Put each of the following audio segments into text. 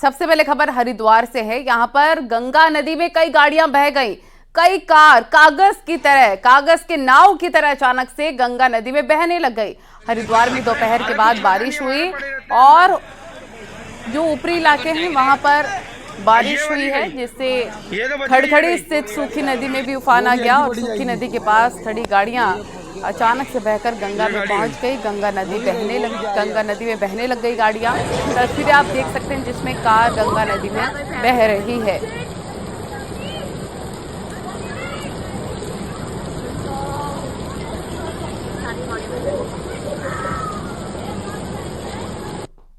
सबसे पहले खबर हरिद्वार से है। यहाँ पर गंगा नदी में कई गाड़ियां बह गई। कई कार कागज के नाव की तरह अचानक से गंगा नदी में बहने लग गई। हरिद्वार में दोपहर के बाद बारिश हुई और जो ऊपरी इलाके हैं वहां पर बारिश हुई है, जिससे खड़खड़ी स्थित सूखी नदी में भी उफान आ गया और सूखी नदी के पास खड़ी गाड़ियां अचानक से बहकर गंगा में पहुंच गई। गंगा नदी में बहने लग गई गाड़ियां। तस्वीरें आप देख सकते हैं जिसमें कार गंगा नदी में बह रही है।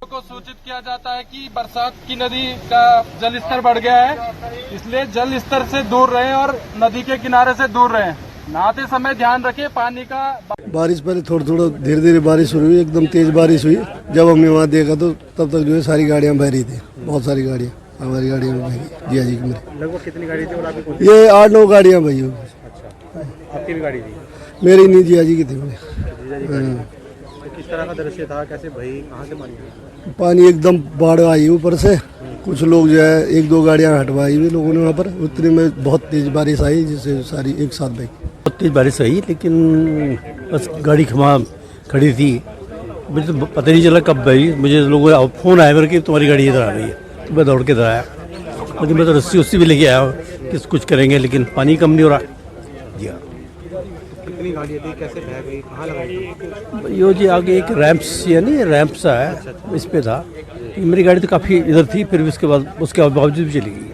को सूचित किया जाता है कि बरसात की नदी का जल स्तर बढ़ गया है, इसलिए जल स्तर से दूर रहें और नदी के किनारे से दूर रहें। नहाते समय ध्यान रखें पानी का। बारिश पहले थोड़ा धीरे धीरे बारिश शुरू हुई, एकदम तेज बारिश हुई। जब हमने वहाँ देखा तो तब तक जो है सारी गाड़ियाँ बह रही थी, बहुत सारी गाड़ियाँ हमारी गाड़ियों में बही। जी जी, मेरे लगभग कितनी गाड़ी थी और आपकी? ये 8-9 गाड़ियाँ बही होगी। अच्छा, आपकी भी गाड़ी थी? मेरी नहीं, जिया जी की थी। तो किस तरह का दृश्य था, कैसे भाई, कहाँ से पानी एकदम बाढ़ आई ऊपर से। कुछ लोग जो है 1-2 गाड़ियाँ हटवाई हुई लोगों ने वहाँ पर। उतने में बहुत तेज बारिश आई जिससे सारी एक साथ बही। बहुत तेज बारिश आई, लेकिन बस गाड़ी खड़ी थी। मुझे तो पता नहीं चला कब गई। मुझे लोगों का फ़ोन आया मेरे कि तुम्हारी गाड़ी इधर आ रही है, तो मैं दौड़ के इधर आया। लेकिन मैं तो रस्सी भी लेके आया कि कुछ करेंगे, लेकिन पानी कम नहीं हो रहा। जी हाँ। कितनी गाड़ियाँ थी, कैसे बह गई, कहाँ लगाई? यो जी आगे एक रैंप सा है, इस पे था। मेरी गाड़ी तो काफ़ी इधर थी, फिर भी उसके बावजूद भी चली गई।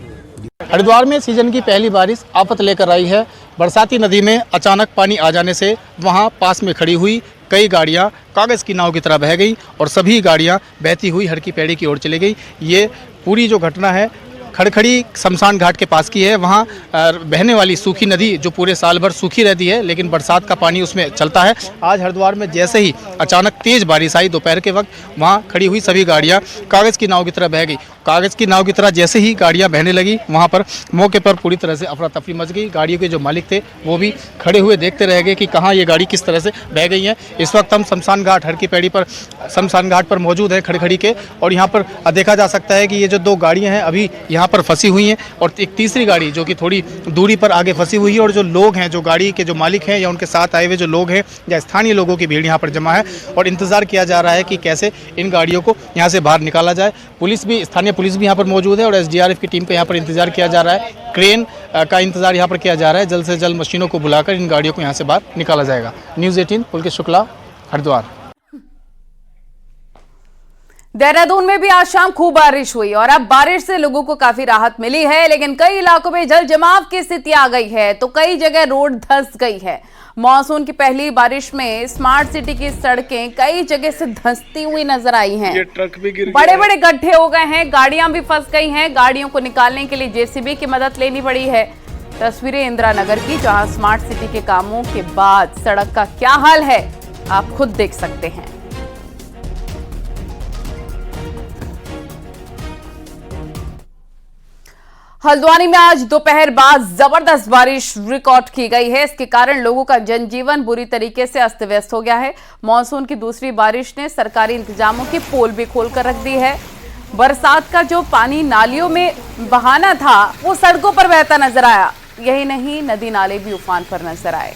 हरिद्वार में सीजन की पहली बारिश आफत लेकर आई है। बरसाती नदी में अचानक पानी आ जाने से वहां पास में खड़ी हुई कई गाड़ियां कागज़ की नाव की तरह बह गई और सभी गाड़ियां बहती हुई हरकी पैड़ी की ओर चली गई। ये पूरी जो घटना है खड़खड़ी शमशान घाट के पास की है। वहाँ बहने वाली सूखी नदी जो पूरे साल भर सूखी रहती है, लेकिन बरसात का पानी उसमें चलता है। आज हरिद्वार में जैसे ही अचानक तेज़ बारिश आई दोपहर के वक्त, वहाँ खड़ी हुई सभी गाड़ियाँ कागज़ की नाव की तरह बह गई। कागज़ की नाव की तरह जैसे ही गाड़ियाँ बहने लगी, वहाँ पर मौके पर पूरी तरह से अफरा तफरी मच गई। गाड़ियों के जो मालिक थे वो भी खड़े हुए देखते रह गए कि कहाँ ये गाड़ी किस तरह से बह गई है। इस वक्त हम शमशान घाट हरकी पैड़ी पर शमशान घाट पर मौजूद हैं खड़खड़ी के, और यहाँ पर देखा जा सकता है कि ये जो 2 गाड़ियाँ हैं अभी यहाँ पर फंसी हुई हैं और एक तीसरी गाड़ी जो कि थोड़ी दूरी पर आगे फंसी हुई है। और जो लोग हैं, जो गाड़ी के जो मालिक हैं या उनके साथ आए हुए जो लोग हैं या स्थानीय लोगों की भीड़ यहाँ पर जमा है और इंतज़ार किया जा रहा है कि कैसे इन गाड़ियों को यहाँ से बाहर निकाला जाए। स्थानीय पुलिस भी यहाँ पर मौजूद है और SDRF की टीम का यहाँ पर इंतजार किया जा रहा है। क्रेन का इंतजार यहाँ पर किया जा रहा है। जल्द से जल्द मशीनों को बुलाकर इन गाड़ियों को यहाँ से बाहर निकाला जाएगा। न्यूज़ 18 पुलकेश शुक्ला, हरिद्वार। देहरादून में भी आज शाम खूब बारिश हुई और अब बारिश से लोगों को काफी राहत मिली है, लेकिन कई इलाकों में जल जमाव की स्थिति आ गई है तो कई जगह रोड धंस गई है। मॉनसून की पहली बारिश में स्मार्ट सिटी की सड़कें कई जगह से धंसती हुई नजर आई हैं। ट्रक भी गिर बड़े बड़े गड्ढे हो गए हैं, गाड़ियां भी फंस गई हैं। गाड़ियों को निकालने के लिए JCB की मदद लेनी पड़ी है। तस्वीरें इंदिरा नगर की, जहां स्मार्ट सिटी के कामों के बाद सड़क का क्या हाल है आप खुद देख सकते हैं। हल्द्वानी में आज दोपहर बाद जबरदस्त बारिश रिकॉर्ड की गई है। इसके कारण लोगों का जनजीवन बुरी तरीके से अस्त व्यस्त हो गया है। मॉनसून की दूसरी बारिश ने सरकारी इंतजामों की पोल भी खोलकर रख दी है। बरसात का जो पानी नालियों में बहाना था वो सड़कों पर बहता नजर आया। यही नहीं, नदी नाले भी उफान पर नजर आए।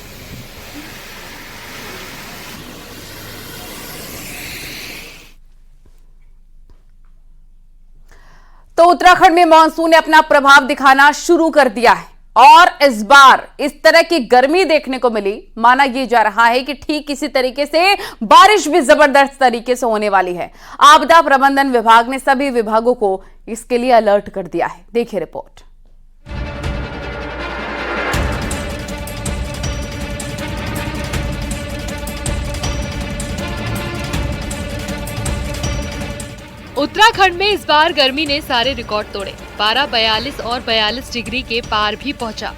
तो उत्तराखंड में मानसून ने अपना प्रभाव दिखाना शुरू कर दिया है और इस बार इस तरह की गर्मी देखने को मिली। माना यह जा रहा है कि ठीक इसी तरीके से बारिश भी जबरदस्त तरीके से होने वाली है। आपदा प्रबंधन विभाग ने सभी विभागों को इसके लिए अलर्ट कर दिया है। देखिए रिपोर्ट। उत्तराखंड में इस बार गर्मी ने सारे रिकॉर्ड तोड़े। पारा 42 और 42 डिग्री के पार भी पहुंचा।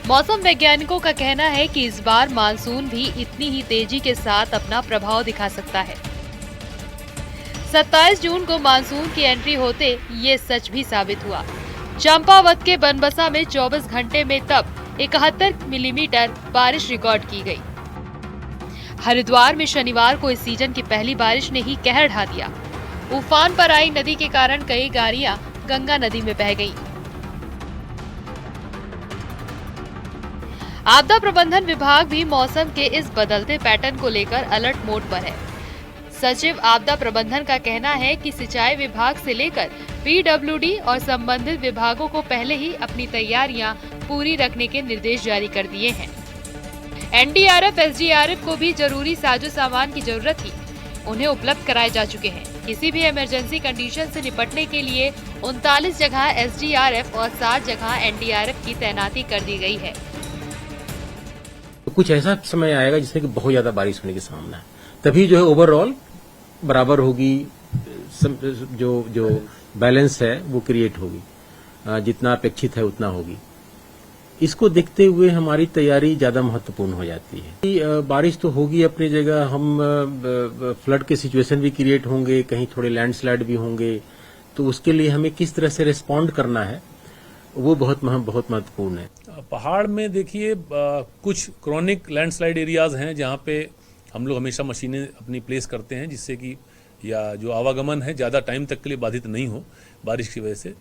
मौसम वैज्ञानिकों का कहना है कि इस बार मानसून भी इतनी ही तेजी के साथ अपना प्रभाव दिखा सकता है। 27 जून को मानसून की एंट्री होते ये सच भी साबित हुआ। चंपावत के बनबसा में 24 घंटे में तब 71 मिलीमीटर बारिश रिकॉर्ड की गई। हरिद्वार में शनिवार को इस सीजन की पहली बारिश ने ही कहर ढा दिया। उफान पर आई नदी के कारण कई गाड़ियां गंगा नदी में बह गई। आपदा प्रबंधन विभाग भी मौसम के इस बदलते पैटर्न को लेकर अलर्ट मोड पर है। सचिव आपदा प्रबंधन का कहना है कि सिंचाई विभाग से लेकर पीडब्ल्यूडी और संबंधित विभागों को पहले ही अपनी तैयारियां पूरी रखने के निर्देश जारी कर दिए हैं। एनडीआरएफ, एसडीआरएफ को भी जरूरी साजो सामान की जरूरत थी, उन्हें उपलब्ध कराए जा चुके हैं। किसी भी इमरजेंसी कंडीशन से निपटने के लिए 39 जगह एसडीआरएफ और 7 जगह एनडीआरएफ की तैनाती कर दी गई है। कुछ ऐसा समय आएगा जिसमें कि बहुत ज्यादा बारिश होने की संभावना है, तभी जो है ओवरऑल बराबर होगी, जो बैलेंस है वो क्रिएट होगी, जितना अपेक्षित है उतना होगी। इसको देखते हुए हमारी तैयारी ज्यादा महत्वपूर्ण हो जाती है। बारिश तो होगी अपनी जगह, हम फ्लड के सिचुएशन भी क्रिएट होंगे, कहीं थोड़े लैंडस्लाइड भी होंगे, तो उसके लिए हमें किस तरह से रिस्पॉन्ड करना है वो बहुत महत्वपूर्ण है। पहाड़ में देखिए कुछ क्रॉनिक लैंडस्लाइड एरियाज हैं जहां पे हम लोग हमेशा मशीनें अपनी प्लेस करते हैं, जिससे कि या जो आवागमन है ज़्यादा टाइम तक के लिए बाधित नहीं हो बारिश की वजह से।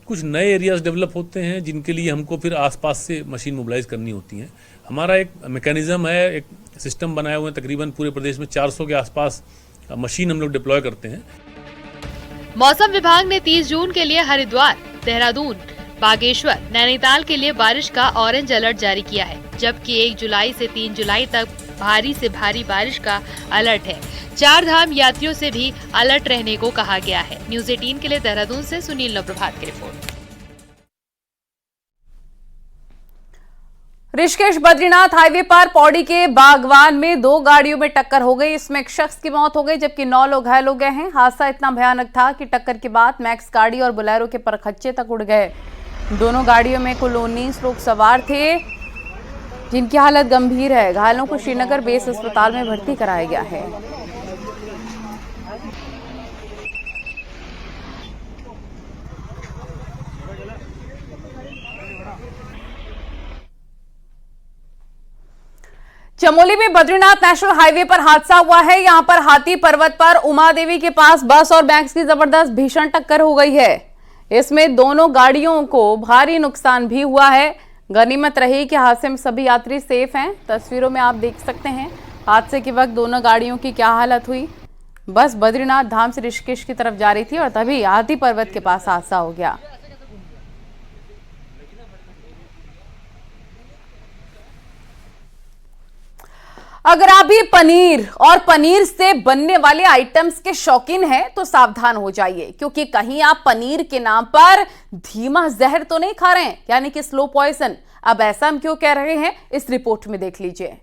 कुछ नए एरियाज डेवलप होते हैं जिनके लिए हमको फिर आसपास से मशीन मोबिलाइज करनी होती हैं। हमारा एक मैकेनिज्म है, एक सिस्टम बनाए हुए हैं, तकरीबन पूरे प्रदेश में 400 के आसपास मशीन हम लोग डिप्लॉय करते हैं। मौसम विभाग ने 30 जून के लिए हरिद्वार, देहरादून, बागेश्वर, नैनीताल के लिए बारिश का ऑरेंज अलर्ट जारी किया है, जबकि 1 जुलाई से 3 जुलाई तक भारी से भारी बारिश का अलर्ट है। 4 धाम यात्रियों से भी अलर्ट रहने को कहा गया है। न्यूज़ 18 के लिए देहरादून से सुनील नवप्रभात की रिपोर्ट। ऋषिकेश बद्रीनाथ हाईवे पर पौड़ी के बागवान में 2 गाड़ियों में टक्कर हो गई। इसमें एक शख्स की मौत हो गई जबकि 9 लोग घायल हो गए हैं। हादसा इतना भयानक था कि टक्कर के बाद मैक्स गाड़ी और बोलेरो के परखच्चे तक उड़ गए। दोनों गाड़ियों में कुल 19 लोग सवार थे, जिनकी हालत गंभीर है। घायलों को श्रीनगर बेस अस्पताल में भर्ती कराया गया है। चमोली में बद्रीनाथ नेशनल हाईवे पर हादसा हुआ है। यहां पर हाथी पर्वत पर उमा देवी के पास बस और बैंक्स की जबरदस्त भीषण टक्कर हो गई है। इसमें दोनों गाड़ियों को भारी नुकसान भी हुआ है। गनीमत रही कि हादसे में सभी यात्री सेफ हैं। तस्वीरों में आप देख सकते हैं हादसे के वक्त दोनों गाड़ियों की क्या हालत हुई। बस बद्रीनाथ धाम से ऋषिकेश की तरफ जा रही थी और तभी हाथी पर्वत के पास हादसा हो गया। अगर आप भी पनीर और पनीर से बनने वाले आइटम्स के शौकीन हैं तो सावधान हो जाइए, क्योंकि कहीं आप पनीर के नाम पर धीमा जहर तो नहीं खा रहे हैं, यानी कि स्लो पॉइजन। अब ऐसा हम क्यों कह रहे हैं, इस रिपोर्ट में देख लीजिए।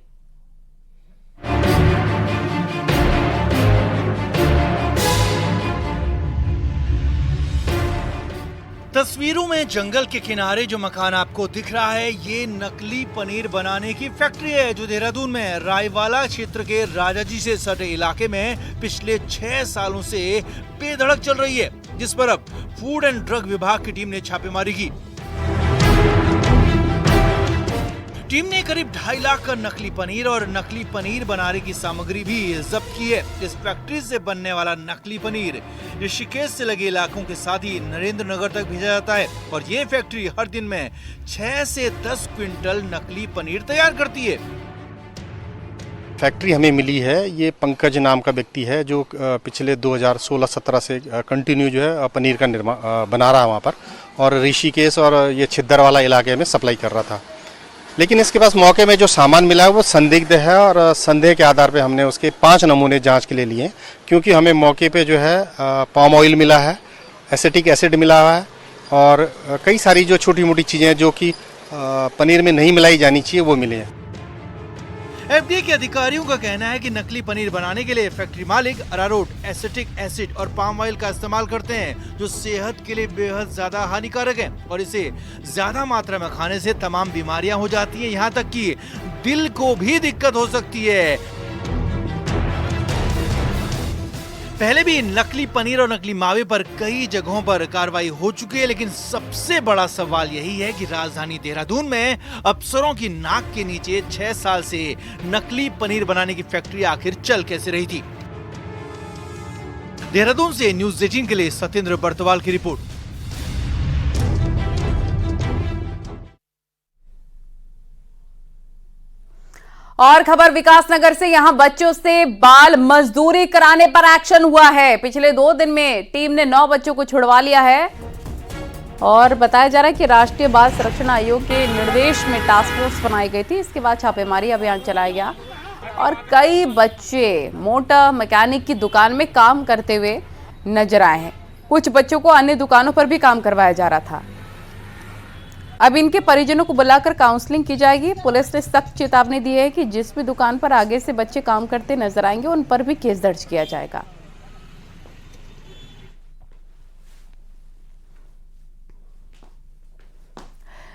तस्वीरों में जंगल के किनारे जो मकान आपको दिख रहा है, ये नकली पनीर बनाने की फैक्ट्री है जो देहरादून में रायवाला क्षेत्र के राजाजी से सटे इलाके में पिछले 6 सालों से बेधड़क चल रही है, जिस पर अब फूड एंड ड्रग विभाग की टीम ने छापेमारी की। टीम ने करीब 2.5 लाख का नकली पनीर और नकली पनीर बनाने की सामग्री भी जब्त की है। इस फैक्ट्री से बनने वाला नकली पनीर ऋषिकेश से लगे इलाकों के साथ ही नरेंद्र नगर तक भेजा जाता है और ये फैक्ट्री हर दिन में 6 से 10 क्विंटल नकली पनीर तैयार करती है। फैक्ट्री हमें मिली है, ये पंकज नाम का व्यक्ति है जो पिछले 2016-17 से कंटिन्यू जो है पनीर का निर्माण बना रहा है वहाँ पर, और ऋषिकेश और ये छिद्दरवाला इलाके में सप्लाई कर रहा था। लेकिन इसके पास मौके में जो सामान मिला है वो संदिग्ध है और संदेह के आधार पे हमने उसके 5 नमूने जांच के लिए लिए, क्योंकि हमें मौके पे जो है पाम ऑयल मिला है, एसिटिक एसिड मिला हुआ है और कई सारी जो छोटी मोटी चीज़ें जो कि पनीर में नहीं मिलाई जानी चाहिए वो मिली हैं। एफडीए के अधिकारियों का कहना है कि नकली पनीर बनाने के लिए फैक्ट्री मालिक अरारोट, एसिटिक एसिड और पाम ऑयल का इस्तेमाल करते हैं, जो सेहत के लिए बेहद ज्यादा हानिकारक है और इसे ज्यादा मात्रा में खाने से तमाम बीमारियां हो जाती हैं, यहाँ तक कि दिल को भी दिक्कत हो सकती है। पहले भी नकली पनीर और नकली मावे पर कई जगहों पर कार्रवाई हो चुकी है, लेकिन सबसे बड़ा सवाल यही है कि राजधानी देहरादून में अफसरों की नाक के नीचे 6 साल से नकली पनीर बनाने की फैक्ट्री आखिर चल कैसे रही थी। देहरादून से न्यूज़ 18 के लिए सत्येंद्र बर्तवाल की रिपोर्ट। और खबर विकासनगर से, यहां बच्चों से बाल मजदूरी कराने पर एक्शन हुआ है। पिछले 2 दिन में टीम ने 9 बच्चों को छुड़वा लिया है और बताया जा रहा है कि राष्ट्रीय बाल संरक्षण आयोग के निर्देश में टास्क फोर्स बनाई गई थी। इसके बाद छापेमारी अभियान चलाया गया और कई बच्चे मोटर मैकेनिक की दुकान में काम करते हुए नजर आए हैं। कुछ बच्चों को अन्य दुकानों पर भी काम करवाया जा रहा था। अब इनके परिजनों को बुलाकर काउंसलिंग की जाएगी। पुलिस ने सख्त चेतावनी दी है कि जिस भी दुकान पर आगे से बच्चे काम करते नजर आएंगे उन पर भी केस दर्ज किया जाएगा।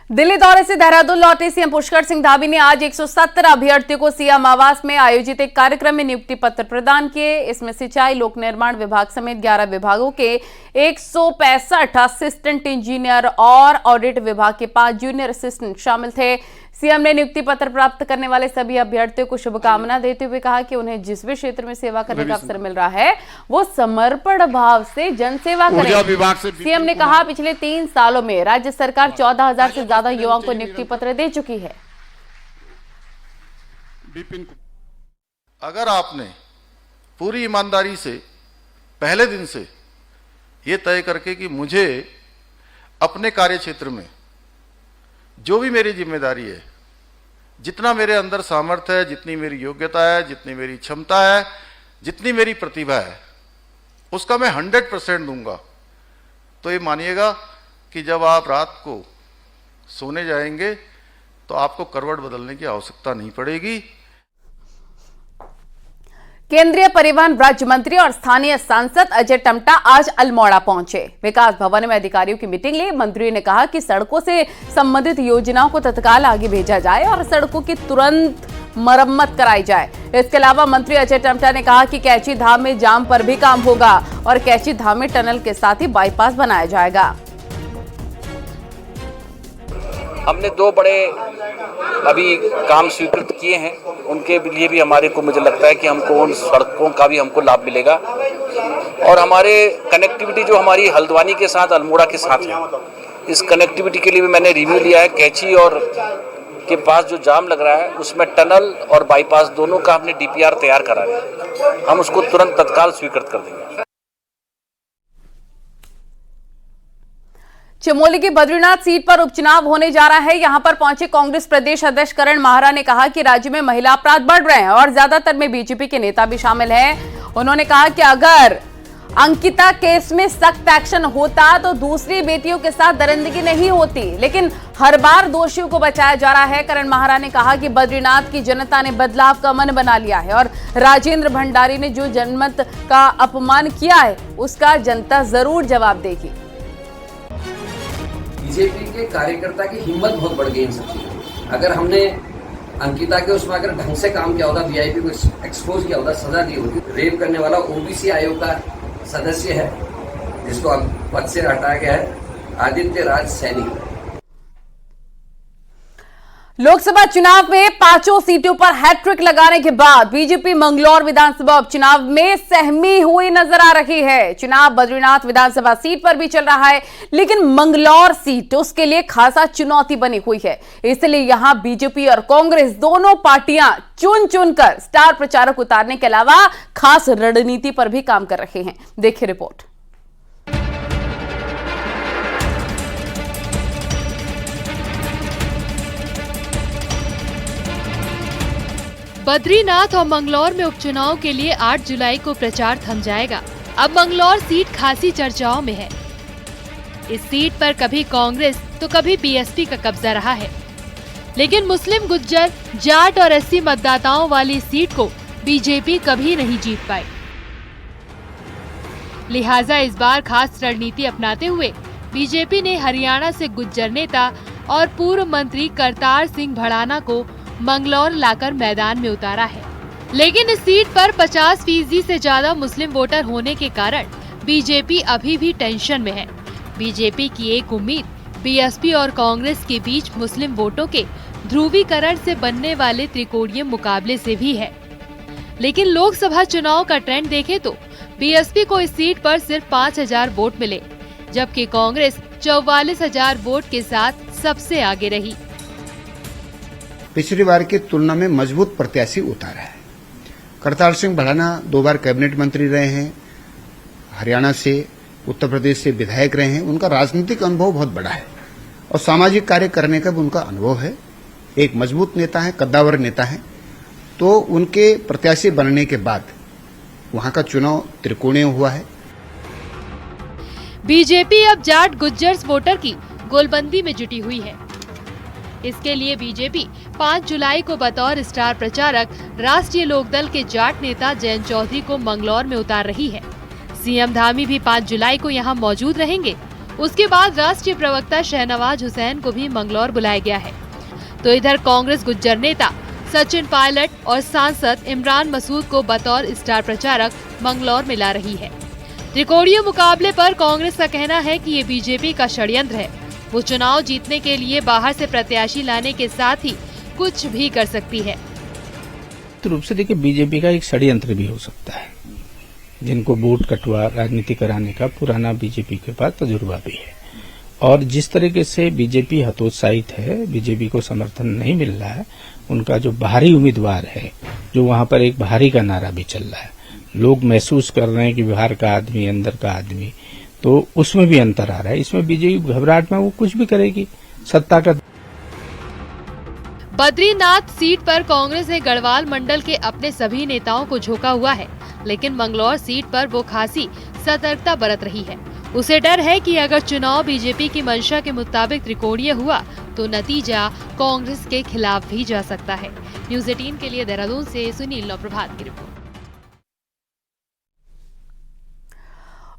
दिल्ली दौरे से देहरादून लौटे सीएम पुष्कर सिंह धामी ने आज 117 अभ्यर्थियों को सीएम आवास में आयोजित एक कार्यक्रम में नियुक्ति पत्र प्रदान किए। इसमें सिंचाई, लोक निर्माण विभाग समेत 11 विभागों के 165 असिस्टेंट इंजीनियर और ऑडिट विभाग के 5 जूनियर असिस्टेंट शामिल थे। सीएम ने नियुक्ति पत्र प्राप्त करने वाले सभी अभ्यर्थियों को शुभकामना देते हुए कहा कि उन्हें जिस भी क्षेत्र में सेवा करने का अवसर मिल रहा है वो समर्पण भाव से जनसेवा करें। सीएम ने कहा पिछले 3 सालों में राज्य सरकार 14,000 से ज्यादा युवाओं को नियुक्ति पत्र दे चुकी है। अगर आपने पूरी ईमानदारी से पहले दिन से ये तय करके कि मुझे अपने कार्य क्षेत्र में जो भी मेरी जिम्मेदारी है, जितना मेरे अंदर सामर्थ्य है, जितनी मेरी योग्यता है, जितनी मेरी क्षमता है, जितनी मेरी प्रतिभा है, उसका मैं 100% दूंगा, तो ये मानिएगा कि जब आप रात को सोने जाएंगे तो आपको करवट बदलने की आवश्यकता नहीं पड़ेगी। केंद्रीय परिवहन राज्य मंत्री और स्थानीय सांसद अजय टम्टा आज अल्मोड़ा पहुंचे। विकास भवन में अधिकारियों की मीटिंग ली। मंत्री ने कहा कि सड़कों से संबंधित योजनाओं को तत्काल आगे भेजा जाए और सड़कों की तुरंत मरम्मत कराई जाए। इसके अलावा मंत्री अजय टम्टा ने कहा कि कैची धाम में जाम पर भी काम होगा और कैची धाम में टनल के साथ ही बाईपास बनाया जाएगा। हमने 2 बड़े अभी काम स्वीकृत किए हैं, उनके लिए भी हमारे को मुझे लगता है कि हमको उन सड़कों का भी हमको लाभ मिलेगा और हमारे कनेक्टिविटी जो हमारी हल्द्वानी के साथ अल्मोड़ा के साथ है, इस कनेक्टिविटी के लिए भी मैंने रिव्यू लिया है। कैची और के पास जो जाम लग रहा है उसमें टनल और बाईपास दोनों का हमने डीपीआर तैयार करा है, हम उसको तुरंत तत्काल स्वीकृत कर देंगे। चमोली की बद्रीनाथ सीट पर उपचुनाव होने जा रहा है। यहां पर पहुंचे कांग्रेस प्रदेश अध्यक्ष करण माहरा ने कहा कि राज्य में महिला अपराध बढ़ रहे हैं और ज्यादातर में बीजेपी के नेता भी शामिल हैं। उन्होंने कहा कि अगर अंकिता केस में सख्त एक्शन होता तो दूसरी बेटियों के साथ दरिंदगी नहीं होती, लेकिन हर बार दोषियों को बचाया जा रहा है। करण माहरा ने कहा कि बद्रीनाथ की जनता ने बदलाव का मन बना लिया है और राजेंद्र भंडारी ने जो जनमत का अपमान किया है उसका जनता जरूर जवाब देगी। बीजेपी के कार्यकर्ता की हिम्मत बहुत बढ़ गई इन सब चीजों। अगर हमने अंकिता के उसमें अगर ढंग से काम किया होता, वीआईपी को एक्सपोज किया होता, सजा दी होती। रेप करने वाला ओबीसी आयोग का सदस्य है जिसको अब पद से हटाया गया है, आदित्य राज सैनी। लोकसभा चुनाव में 5 सीटों पर हैट्रिक लगाने के बाद बीजेपी मंगलौर विधानसभा उपचुनाव में सहमी हुई नजर आ रही है। चुनाव बद्रीनाथ विधानसभा सीट पर भी चल रहा है, लेकिन मंगलौर सीट उसके लिए खासा चुनौती बनी हुई है। इसलिए यहां बीजेपी और कांग्रेस दोनों पार्टियां चुन चुनकर स्टार प्रचारक उतारने के अलावा खास रणनीति पर भी काम कर रहे हैं। देखिए रिपोर्ट। बद्रीनाथ और मंगलौर में उपचुनाव के लिए 8 जुलाई को प्रचार थम जाएगा। अब मंगलौर सीट खासी चर्चाओं में है। इस सीट पर कभी कांग्रेस तो कभी बीएसपी का कब्जा रहा है, लेकिन मुस्लिम, गुज्जर, जाट और एससी मतदाताओं वाली सीट को बीजेपी कभी नहीं जीत पाई। लिहाजा इस बार खास रणनीति अपनाते हुए बीजेपी ने हरियाणा से गुज्जर नेता और पूर्व मंत्री करतार सिंह भड़ाना को मंगलौर लाकर मैदान में उतारा है। लेकिन इस सीट पर 50% से ज्यादा मुस्लिम वोटर होने के कारण बीजेपी अभी भी टेंशन में है। बीजेपी की एक उम्मीद बीएसपी और कांग्रेस के बीच मुस्लिम वोटों के ध्रुवीकरण से बनने वाले त्रिकोणीय मुकाबले से भी है। लेकिन लोकसभा चुनाव का ट्रेंड देखें तो बीएसपी को इस सीट पर सिर्फ 5,000 वोट मिले, जबकि कांग्रेस 44,000 वोट के साथ सबसे आगे रही। पिछली बार की तुलना में मजबूत प्रत्याशी उतारा है। करतार सिंह भड़ाना 2 बार कैबिनेट मंत्री रहे हैं, हरियाणा से, उत्तर प्रदेश से विधायक रहे हैं। उनका राजनीतिक अनुभव बहुत बड़ा है और सामाजिक कार्य करने का भी उनका अनुभव है। एक मजबूत नेता है, कद्दावर नेता है। तो उनके प्रत्याशी बनने के बाद वहां का चुनाव त्रिकोणीय हुआ है। बीजेपी अब जाट गुज्जर वोटर की गोलबंदी में जुटी हुई है। इसके लिए बीजेपी 5 जुलाई को बतौर स्टार प्रचारक राष्ट्रीय लोकदल के जाट नेता जयंत चौधरी को मंगलौर में उतार रही है। सीएम धामी भी 5 जुलाई को यहां मौजूद रहेंगे। उसके बाद राष्ट्रीय प्रवक्ता शहनवाज हुसैन को भी मंगलौर बुलाया गया है। तो इधर कांग्रेस गुज्जर नेता सचिन पायलट और सांसद इमरान मसूद को बतौर स्टार प्रचारक मंगलौर में ला रही है। त्रिकोणीय मुकाबले पर कांग्रेस का कहना है कि ये बीजेपी का षड्यंत्र है। वो चुनाव जीतने के लिए बाहर से प्रत्याशी लाने के साथ ही कुछ भी कर सकती है। रूप से देखिए, बीजेपी का एक षड्यंत्र भी हो सकता है, जिनको वोट कटवा राजनीति कराने का पुराना बीजेपी के पास तजुर्बा भी है। और जिस तरीके से बीजेपी हतोत्साहित है, बीजेपी को समर्थन नहीं मिल रहा है, उनका जो बाहरी उम्मीदवार है, जो वहां पर एक बाहरी का नारा भी चल रहा है, लोग महसूस कर रहे हैं कि बिहार का आदमी, अंदर का आदमी, तो उसमें भी अंतर आ रहा है। इसमें बीजेपी घबराहट में वो कुछ भी करेगी, सत्ता का। बद्रीनाथ सीट पर कांग्रेस ने गढ़वाल मंडल के अपने सभी नेताओं को झोंका हुआ है, लेकिन मंगलौर सीट पर वो खासी सतर्कता बरत रही है। उसे डर है कि अगर चुनाव बीजेपी की मंशा के मुताबिक त्रिकोणीय हुआ तो नतीजा कांग्रेस के खिलाफ भी जा सकता है। न्यूज़ 18 के लिए देहरादून से सुनील नौप्रभात की रिपोर्ट।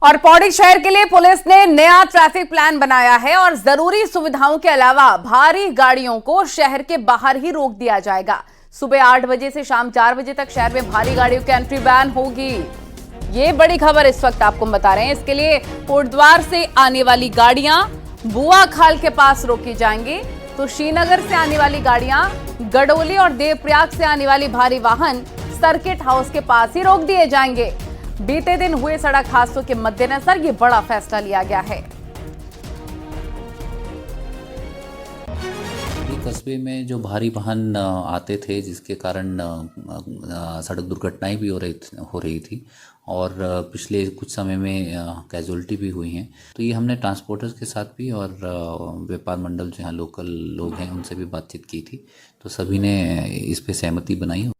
और पौड़ी शहर के लिए पुलिस ने नया ट्रैफिक प्लान बनाया है और जरूरी सुविधाओं के अलावा भारी गाड़ियों को शहर के बाहर ही रोक दिया जाएगा। सुबह 8 बजे से शाम 4 बजे तक शहर में भारी गाड़ियों की एंट्री बैन होगी। ये बड़ी खबर इस वक्त आपको बता रहे हैं। इसके लिए कोटद्वार से आने वाली गाड़ियां बुआ खाल के पास रोकी जाएंगी, तो श्रीनगर से आने वाली गाड़ियां, गडोली और देवप्रयाग से आने वाली भारी वाहन सर्किट हाउस के पास ही रोक दिए जाएंगे। बीते दिन हुए सड़क हादसों के मद्देनजर ये बड़ा फैसला लिया गया है। कस्बे में जो भारी वाहन आते थे, जिसके कारण सड़क दुर्घटनाएं भी हो रही थी और पिछले कुछ समय में कैजुअलिटी भी हुई हैं। तो ये हमने ट्रांसपोर्टर्स के साथ भी और व्यापार मंडल जो यहाँ लोकल लोग हैं उनसे भी बातचीत की थी, तो सभी ने इस पे सहमति बनाई।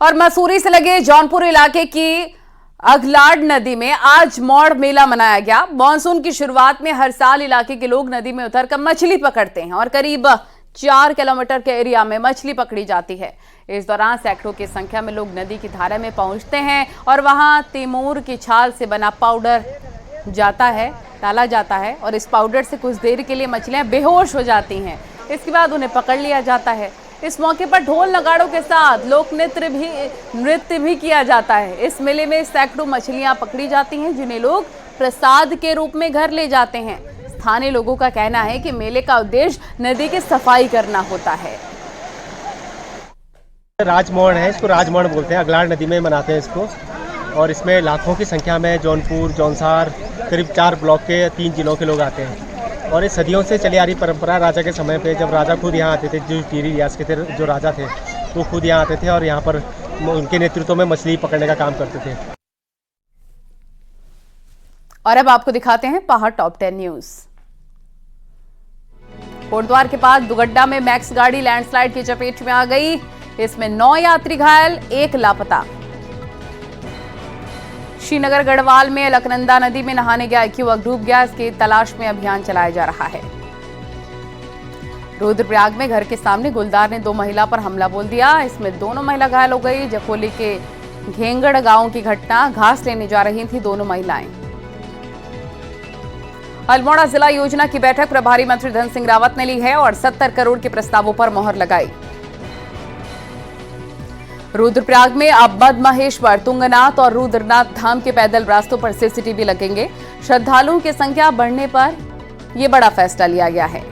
और मसूरी से लगे जौनपुर इलाके की अगलाड़ नदी में आज मौड़ मेला मनाया गया। मानसून की शुरुआत में हर साल इलाके के लोग नदी में उतरकर मछली पकड़ते हैं और करीब 4 किलोमीटर के एरिया में मछली पकड़ी जाती है। इस दौरान सैकड़ों की संख्या में लोग नदी की धारा में पहुंचते हैं और वहां तैमूर की छाल से बना पाउडर डाला जाता है और इस पाउडर से कुछ देर के लिए मछलियां बेहोश हो जाती हैं। इसके बाद उन्हें पकड़ लिया जाता है। इस मौके पर ढोल नगाड़ों के साथ लोक नृत्य भी किया जाता है। इस मेले में सैकड़ों मछलियां पकड़ी जाती हैं, जिन्हें लोग प्रसाद के रूप में घर ले जाते हैं। स्थानीय लोगों का कहना है कि मेले का उद्देश्य नदी की सफाई करना होता है। राजमोहन है, इसको राजमोहन बोलते हैं, अगलाड़ नदी में मनाते हैं इसको। और इसमें लाखों की संख्या में जौनपुर, जौनसार, करीब 4 ब्लॉक के 3 जिलों के लोग आते हैं। और ये सदियों से चली आ रही परंपरा, राजा के समय पे जब राजा खुद यहाँ आते थे, जो टिहरी रियासत के थे, जो राजा थे, वो खुद यहाँ आते थे और यहाँ पर उनके नेतृत्व में मछली पकड़ने का काम करते थे। और अब आपको दिखाते हैं पहाड़ टॉप 10 न्यूज। कोटद्वार के पास दुगड्डा में मैक्स गाड़ी लैंडस्लाइड की चपेट में आ गई। इसमें 9 यात्री घायल, 1 लापता। श्रीनगर गढ़वाल में अलकनंदा नदी में नहाने गया एक युवक डूब गया। इसकी तलाश में अभियान चलाया जा रहा है। रुद्रप्रयाग में घर के सामने गुलदार ने 2 महिला पर हमला बोल दिया। इसमें दोनों महिला घायल हो गई। जखोली के घेंगड़ गांव की घटना, घास लेने जा रही थी दोनों महिलाएं। अल्मोड़ा जिला योजना की बैठक प्रभारी मंत्री धन सिंह रावत ने ली है और 70 करोड़ के प्रस्तावों पर मोहर लगाई। रुद्रप्रयाग में अब मद महेश्वर, तुंगनाथ और रुद्रनाथ धाम के पैदल रास्तों पर सीसीटीवी लगेंगे। श्रद्धालुओं की संख्या बढ़ने पर यह बड़ा फैसला लिया गया है।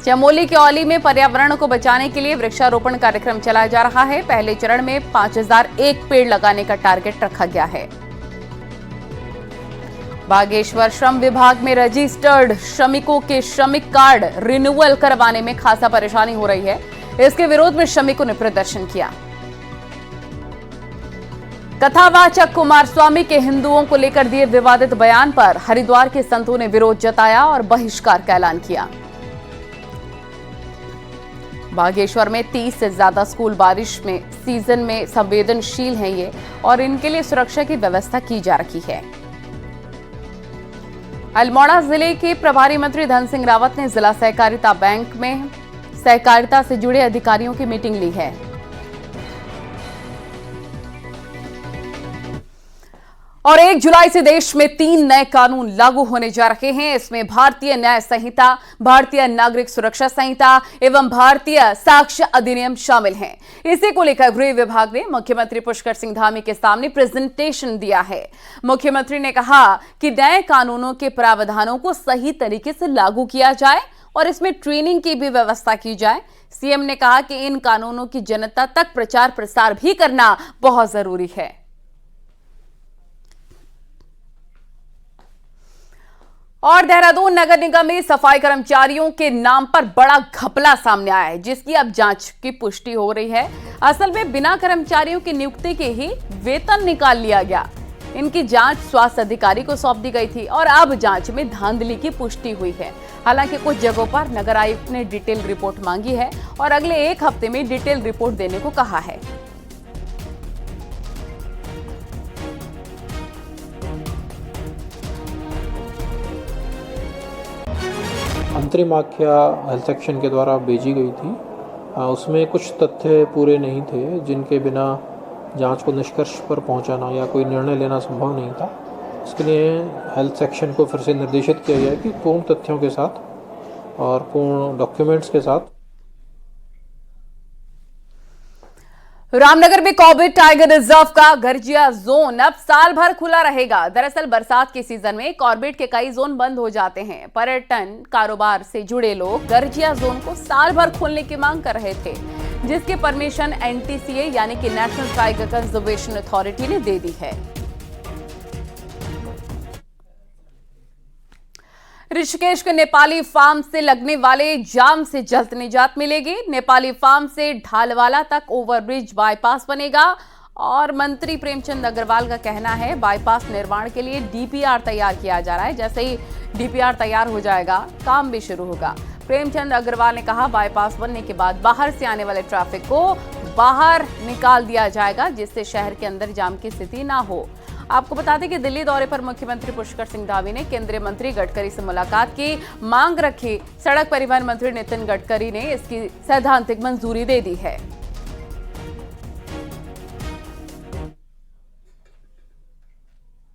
चमोली के औली में पर्यावरण को बचाने के लिए वृक्षारोपण कार्यक्रम चलाया जा रहा है। पहले चरण में 5001 पेड़ लगाने का टारगेट रखा गया है। बागेश्वर श्रम विभाग में रजिस्टर्ड श्रमिकों के श्रमिक कार्ड रिन्यूअल करवाने में खासा परेशानी हो रही है। इसके विरोध में श्रमिकों ने प्रदर्शन किया। कथावाचक कुमार स्वामी के हिंदुओं को लेकर दिए विवादित बयान पर हरिद्वार के संतों ने विरोध जताया और बहिष्कार का ऐलान किया। बागेश्वर में 30 से ज्यादा स्कूल बारिश में सीजन में संवेदनशील हैं ये, और इनके लिए सुरक्षा की व्यवस्था की जा रही है। अल्मोड़ा जिले के प्रभारी मंत्री धन सिंह रावत ने जिला सहकारिता बैंक में सहकारिता से जुड़े अधिकारियों की मीटिंग ली है। और 1 जुलाई से देश में 3 नए कानून लागू होने जा रहे हैं। इसमें भारतीय न्याय संहिता, भारतीय नागरिक सुरक्षा संहिता एवं भारतीय साक्ष्य अधिनियम शामिल हैं। इसी को लेकर गृह विभाग ने मुख्यमंत्री पुष्कर सिंह धामी के सामने प्रेजेंटेशन दिया है। मुख्यमंत्री ने कहा कि नए कानूनों के प्रावधानों को सही तरीके से लागू किया जाए और इसमें ट्रेनिंग की भी व्यवस्था की जाए। सीएम ने कहा कि इन कानूनों की जनता तक प्रचार प्रसार भी करना बहुत जरूरी है। और देहरादून नगर निगम में सफाई कर्मचारियों के नाम पर बड़ा घपला सामने आया है, जिसकी अब जांच की पुष्टि हो रही है। असल में बिना कर्मचारियों की नियुक्ति के ही वेतन निकाल लिया गया। इनकी जांच स्वास्थ्य अधिकारी को सौंप दी गई थी और अब जांच में धांधली की पुष्टि हुई है। हालांकि कुछ जगहों पर नगर आयुक्त ने डिटेल रिपोर्ट मांगी है और अगले 1 हफ्ते में डिटेल रिपोर्ट देने को कहा है। अंतरिम आख्या हेल्थ सेक्शन के द्वारा भेजी गई थी। उसमें कुछ तथ्य पूरे नहीं थे, जिनके बिना जांच को निष्कर्ष पर पहुंचाना या कोई निर्णय लेना संभव नहीं था। इसके लिए हेल्थ सेक्शन को फिर से निर्देशित किया गया कि पूर्ण तथ्यों के साथ और पूर्ण डॉक्यूमेंट्स के साथ। रामनगर में कॉर्बेट टाइगर रिजर्व का गर्जिया जोन अब साल भर खुला रहेगा। दरअसल बरसात के सीजन में कॉर्बेट के कई जोन बंद हो जाते हैं। पर्यटन कारोबार से जुड़े लोग गर्जिया जोन को साल भर खोलने की मांग कर रहे थे, जिसकी परमिशन एनटीसीए यानी कि नेशनल टाइगर कंजर्वेशन अथॉरिटी ने दे दी है। ऋषिकेश के नेपाली फार्म से लगने वाले जाम से जल्द निजात मिलेगी। नेपाली फार्म से ढालवाला तक ओवरब्रिज बाईपास बनेगा और मंत्री प्रेमचंद अग्रवाल का कहना है बाईपास निर्माण के लिए डीपीआर तैयार किया जा रहा है। जैसे ही डीपीआर तैयार हो जाएगा काम भी शुरू होगा। प्रेमचंद अग्रवाल ने कहा बाईपास बनने के बाद बाहर से आने वाले ट्रैफिक को बाहर निकाल दिया जाएगा, जिससे शहर के अंदर जाम की स्थिति ना हो। आपको बता दें कि दिल्ली दौरे पर मुख्यमंत्री पुष्कर सिंह धामी ने केंद्रीय मंत्री गडकरी से मुलाकात की मांग रखी। सड़क परिवहन मंत्री नितिन गडकरी ने इसकी सैद्धांतिक मंजूरी दे दी है।